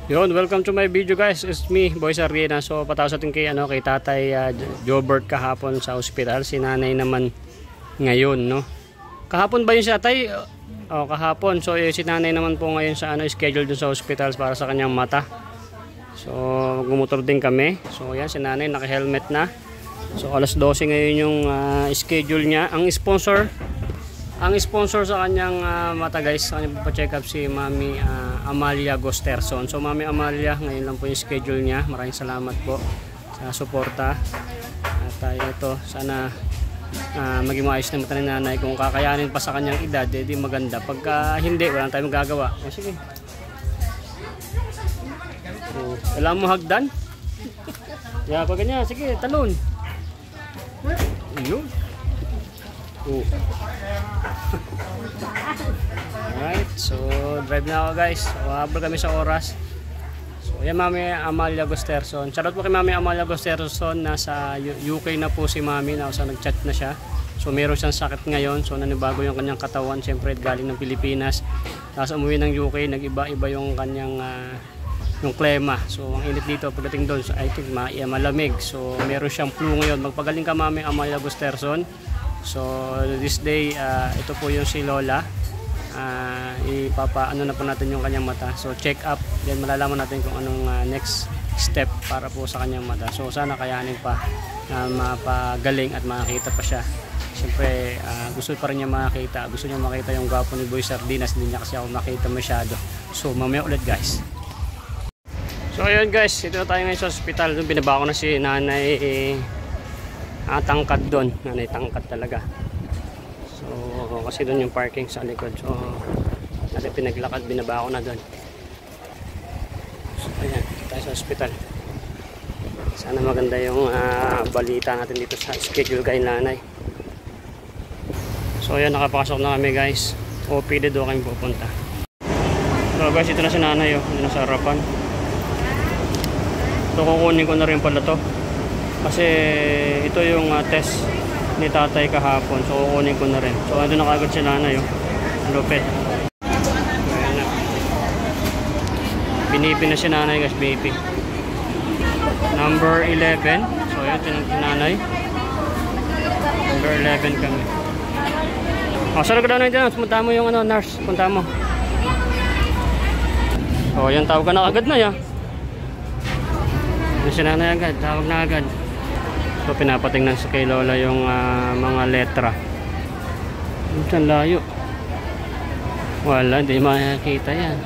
Yun, welcome to my video guys. It's me, Boy Sardinas. So patawas natin kay kay Tatay Jobert kahapon sa ospital. Si Nanay naman ngayon, no. Kahapon ba yun si Tatay? Kahapon. So si Nanay naman po ngayon sa schedule dun sa ospital para sa kanyang mata. So gumutor din kami. So yan si Nanay naka-helmet na. So alas 12 ngayon yung schedule niya. Ang sponsor sa kanyang mata guys, kanyang pa-check up si Mami Amalia Gosterson. So Mami Amalia, ngayon lang po yung schedule niya. Maraming salamat po sa suporta. At ito, sana maging maayos na mata ni Nanay. Kung kakayanin pa sa kanyang edad, di maganda. Pagka hindi, wala tayong magagawa. Sige. Wala mo hagdan? Yeah, pag ganyan, sige, talon. Yun. Alright, so drive na ako guys. So habol kami sa oras. So yan Mami Amalia Gosterson. Shoutout po kay Mami Amalia Gosterson. Nasa UK na po si Mami. Nag-chat na siya. So meron siyang sakit ngayon. So nanibago yung kanyang katawan. Siyempre galing ng Pilipinas. Tapos umuwi ng UK. Nag-iba-iba yung kanyang yung klima. So ang init dito pagdating doon. So I think malamig. So meron siyang flu ngayon. Magpagaling ka Mami Amalia Gosterson. So this day ito po yung si Lola. Ipapaano na po natin yung kanyang mata. So check up, then malalaman natin kung anong next step para po sa kanyang mata. So sana kayanin pa mapagaling at makita pa siya. Siyempre gusto pa rin niya makita. Gusto niya makita yung gwapo ni Boy Sardinas. Hindi niya kasi ako makita masyado. So mamaya ulit guys. So ayun guys, ito na tayo ngayon sa hospital. Doon binaba ko na si Nanay tangkad doon. Nanay tangkad talaga. So kasi doon yung parking sa likod. So natin pinaglakad, binaba ko na doon. So ayan, tayo sa hospital. Sana maganda yung balita natin dito sa schedule kay Nanay. So ayan, nakapasok na kami guys. OPD doon kami pupunta. So guys, ito na si Nanay. Ito na sa harapan. So kukunin ko na rin pala to. Kasi ito yung test ni Tatay kahapon. So kukunin ko na rin. So ando na kagad si Nanay. Lupit. Ayan na. Binipi na si Nanay guys. BP number 11. So ayan, tinang si Nanay. Number 11 kami. Saan ka daw na dyan? Punta mo yung nurse. Punta mo. So ayan, tawag ka na agad na yan. Si Nanay agad. Tawag na agad. So pinapatingnan sa kay Lola yung mga letra. Saan layo? Wala, hindi makikita yan.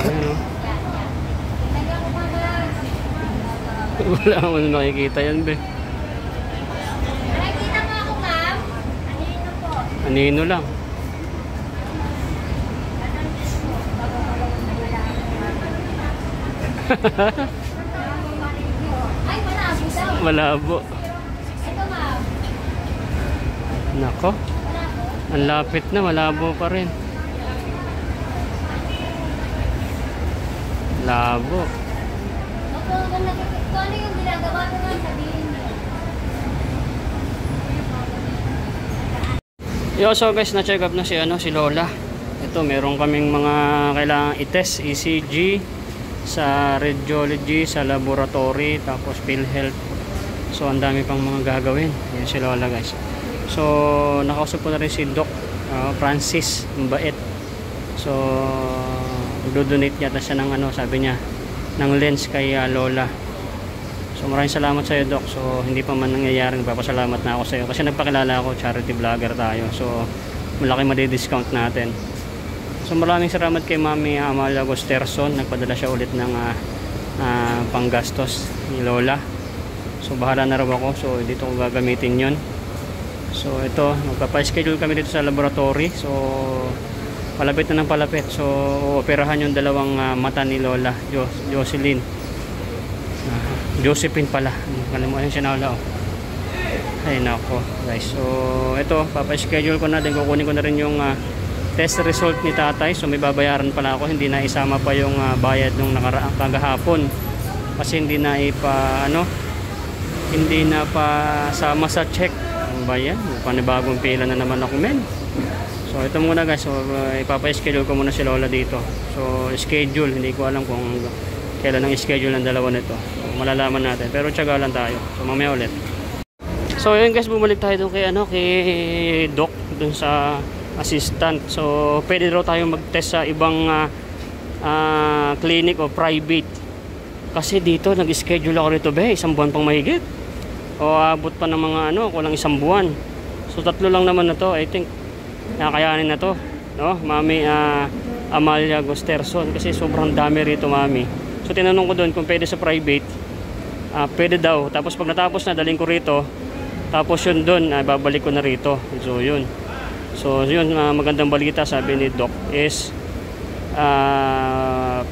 Ayan, oh. Wala akong makikita yan, be. Nakikita mo ako, ma'am? Anino po? Anino lang. Ay, malabo daw. Malabo. Ito, ma'am. Nako. Ang lapit na, malabo pa rin. Labo. Opo, kung ano yung ginagawa ko nga, sabihin niyo. So guys, na-check up na si Lola. Ito, meron kaming mga kailangang i-test, ECG, sa radiology, sa laboratory, tapos PhilHealth. So ang dami pang mga gagawin. Yan si Lola guys. So nakausap ko na rin si Doc Francis Mbait. So do-donate niya siya ng sabi niya, ng lens kay Lola. So maraming salamat sa iyo Doc. So hindi pa man nangyayari, nagpapasalamat na ako sa iyo kasi nagpakilala ako, charity vlogger tayo. So malaki madi-discount natin. So maraming salamat kay Mami Amalia Gosterson. Nagpadala siya ulit ng panggastos ni Lola. So bahala na raw ako. So dito ko gagamitin yon. So ito, magpapa-schedule kami dito sa laboratory. So palapit na ng palapit. So operahan yung dalawang mata ni Lola, Jocelyn. Josephine pala. Kalimutan siya na Lola. Ay nako guys. So ito, papa-schedule ko na. Then kukunin ko na rin yung test result ni Tatay. So may babayaran pala ako, hindi na isama pa yung bayad nung nakaraang kagahapon kasi hindi na hindi na pa sama sa check. Ano ba yan? Panibagong pila na naman ako men. So ito muna guys, so ipapa-schedule ko muna si Lola dito. So schedule, hindi ko alam kung kailan ang schedule ng dalawa nito. So, malalaman natin, pero tiyaga lang tayo. So mamaya ulit. So yun guys, bumalik tayo doon kay kay Doc doon sa assistant. So pwede raw tayo mag-test sa ibang clinic o private. Kasi dito nag-schedule ako rito isang buwan pang mahigit. O abot pa ng mga kulang isang buwan. So 3 lang naman na to, I think. Nakakayanin na to, no? Mami Amalia Gusterson, kasi sobrang dami rito, mami. So tinanong ko doon kung pwede sa private. Pwede daw. Tapos pag natapos na, daling ko rito. Tapos yun doon, babalik ko na rito. So yun. So yun, magandang balita sabi ni Doc is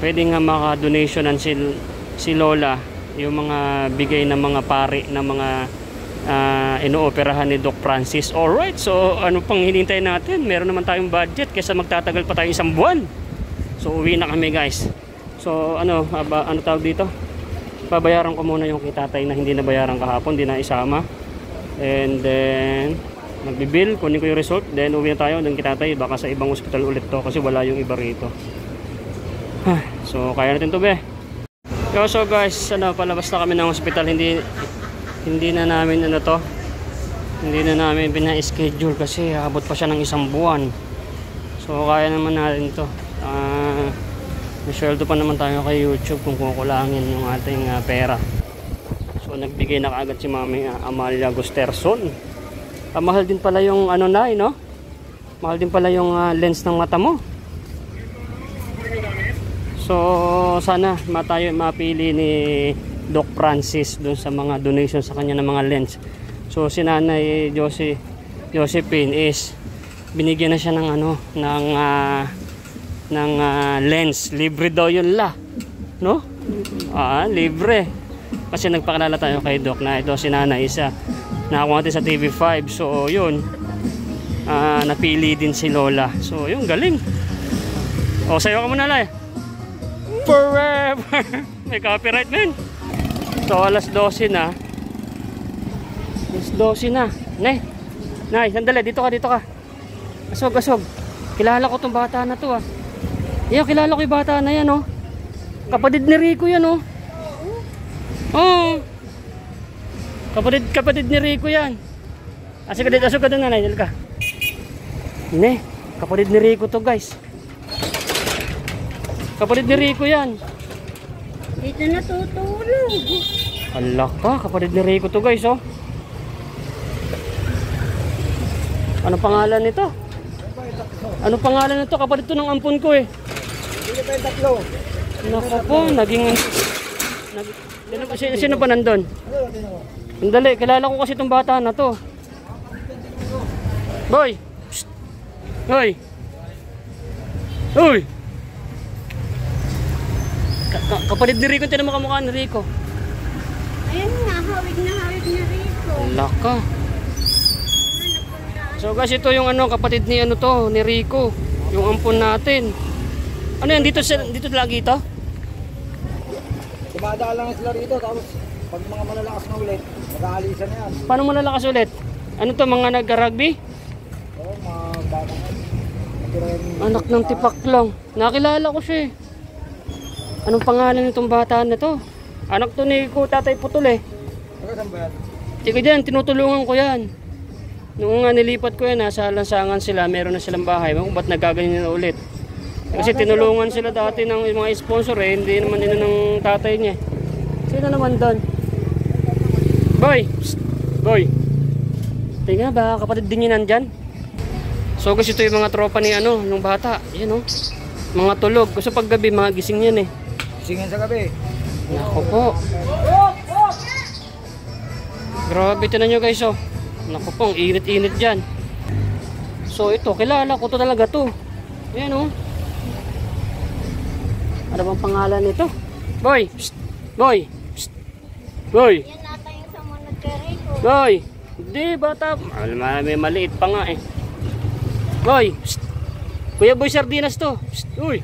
pwede nga maka-donationan si Lola yung mga bigay ng mga pari ng mga inooperahan ni Doc Francis. Alright, so ano pang hinintay natin? Meron naman tayong budget kaysa magtatagal pa tayo isang buwan. So uwi na kami guys. So ano tawag dito? Babayaran ko muna yung kay tatay na hindi nabayaran kahapon, hindi na isama. And then magbibil, kunin ko yung result, then uwi na tayo doon kay tatay. Baka sa ibang hospital ulit to kasi wala yung iba rito. So kaya natin to be. So guys, palabas na kami ng hospital. Hindi na namin hindi na namin pina-schedule kasi abot pa siya ng isang buwan. So kaya naman natin to. May sweldo pa naman tayo kay YouTube kung kukulangin yung ating pera. So nagbigay na kaagad si Mami Amalia Gusterson. Mahal din pala yung no? Mahal din pala yung lens ng mata mo. So sana mapili ni Doc Francis doon sa mga donation sa kanya ng mga lens. So si Nanay Josephine is binigyan na siya ng ng lens. Libre daw yun no? Libre. Kasi nagpakilala tayo kay Doc na ito si Nanay isa nakakuha natin sa TV5. So yun, napili din si Lola. So yun, galing. O sayo ka muna Lay. Forever. May copyright man. So alas 12 na. Alas 12 na. Nay, sandali, dito ka. Asog. Kilala ko tong bata na to Iyo, kilala ko yung bata na yan Kapatid ni Rico yan Kapatid ni Rico yan. Asog ka doon nanay, dali ka. Kapatid ni Rico to guys. Kapatid ni Rico yan. Dito natutulog. Hala ka, kapatid ni Rico to guys Ano pangalan nito? Kapatid to ng ampun ko Hindi pa yung tatlo. Naku po, sino pa nandun? Sandali, kilala ko kasi itong bata na to. Boy! Psst! Hoy! Kapatid ni Rico, tinan mo kamukha ni Rico. Ayun na, hawig na Rico. Laka. So guys, ito yung kapatid ni ni Rico. Yung ampun natin. Ano yan, dito lagi ito? Dumadaan lang sila rito, tapos pag mga malalakas na ulit, mag-aalisan na yan. Paano malalakas ulit? Ano to, mga nagka-rugby? Oo, mga bata nga. Anak ng tipaklong. Nakilala ko siya Anong pangalan nitong bata na to? Anak to ni Tatay Putol Saan ba yan? Sige dyan, tinutulungan ko yan. Noong nilipat ko yan, nasa lansangan sila, meron na silang bahay. Ba't nagaganyan na ulit? Kasi tinulungan sila dati ng mga sponsor hindi naman din ng tatay niya. Sino naman doon? Boy! Psst. Boy! Tingnan ba, kapatid din yun nandyan? So guys, ito yung mga tropa ni nung bata. Yan mga tulog. Kasi paggabi, mga gising yan Gisingin sa gabi. Naku po. Grabe, tinan nyo guys Naku po, ang init-init dyan. So ito, kilala ko to talaga to. Ayan Ano bang pangalan nito? Boy! Psst. Boy! Psst. Boy! Yan nata yung sa mga nagka-Rico. Boy! Hindi, bata. May maliit pa nga Boy! Psst. Kuya Boy Sardinas to. Psst. Uy!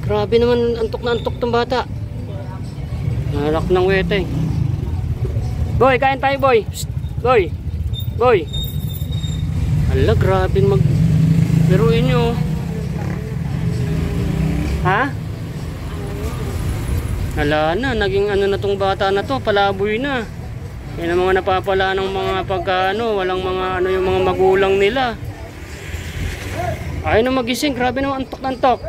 Grabe naman, antok na antok tong bata. Nalak ng wete. Boy, kain tayo boy. Psst. Boy! Hala, grabe Biruin nyo. Ha? Hala na, naging ano na tong bata na to, palaboy na. Yan ang mga napapala ng mga pagkano, walang mga ano yung mga magulang nila. Ayaw na magising, grabe naman antok-antok.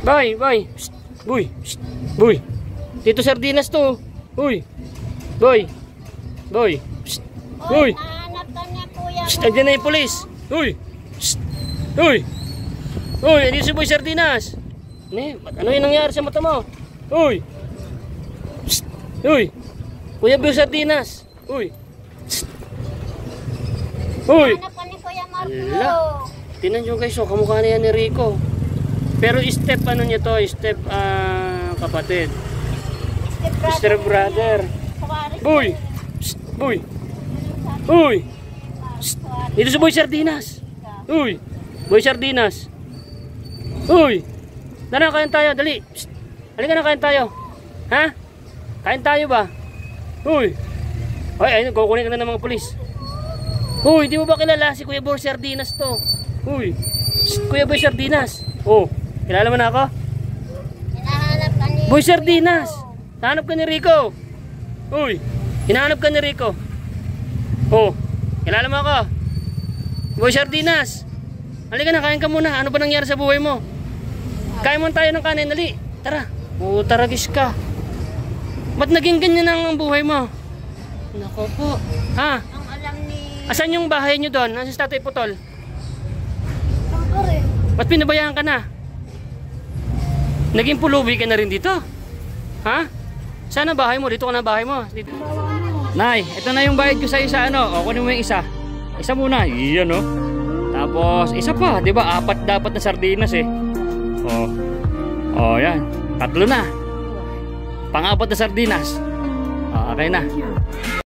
Boy, boy. Psst, boy, psst, boy. Dito sardinas to. Boy. Boy. Boy. Psst, boy. Nahanap ka niya, kuya. Psst, andyan na yung polis. Uy. Psst. Uy. Uy, andyan si Boy Sardinas. Ano yung nangyari sa mata mo? Uy. Psst. Uy. Kuya Boy Sardinas. Uy. Psst. Uy. Nahanap ka ni Kuya Marco. Ala. Tingnan nyo guys, oh, kamukha na yan ni Rico. Pero step ano niya to, step kapatid. Mr. Brother. Boy. Psst. Boy. Uy. Psst. Dito si Boy Sardinas. Uy. Boy Sardinas. Uy. Tara, kain tayo, dali. Psst. Halika na, kain tayo. Ha? Kain tayo ba? Uy. Ay, ayun, kukunin ka na ng mga pulis. Uy, di mo ba kilala si Kuya Boy Sardinas to? Uy. Psst, Kuya Boy Sardinas. Oh, kilala mo na ako? Hinahanap ka ni Boy Sardinas. Hanap ka ni Rico. Uy. Hinahanap ka ni Rico. Oh, kilala mo ako? Boy Sardinas. Halika na, kain ka muna. Ano ba nangyari sa buhay mo? Kain mo tayo ng kanin, dali. Tara. Oh, taragis ka. Ba't naging ganyan ang buhay mo? Nako po. Ha? Ang alam ni... Asan yung bahay nyo doon? Nasa si Tatay Putol? Pangkore. Ba't pinabayaan ka na? Naging pulubi ka na rin dito? Ha? Saan ang bahay mo? Dito ka na bahay mo. Dito. Nay, ito na yung bayad ko sa isa, ano? O, kunin mo yung isa. Isa muna. Iyan, no? Tapos, isa pa. Diba? 4 dapat na sardinas, eh. O. O, yan. 3 na. Pang-4 na sardinas. O, okay na.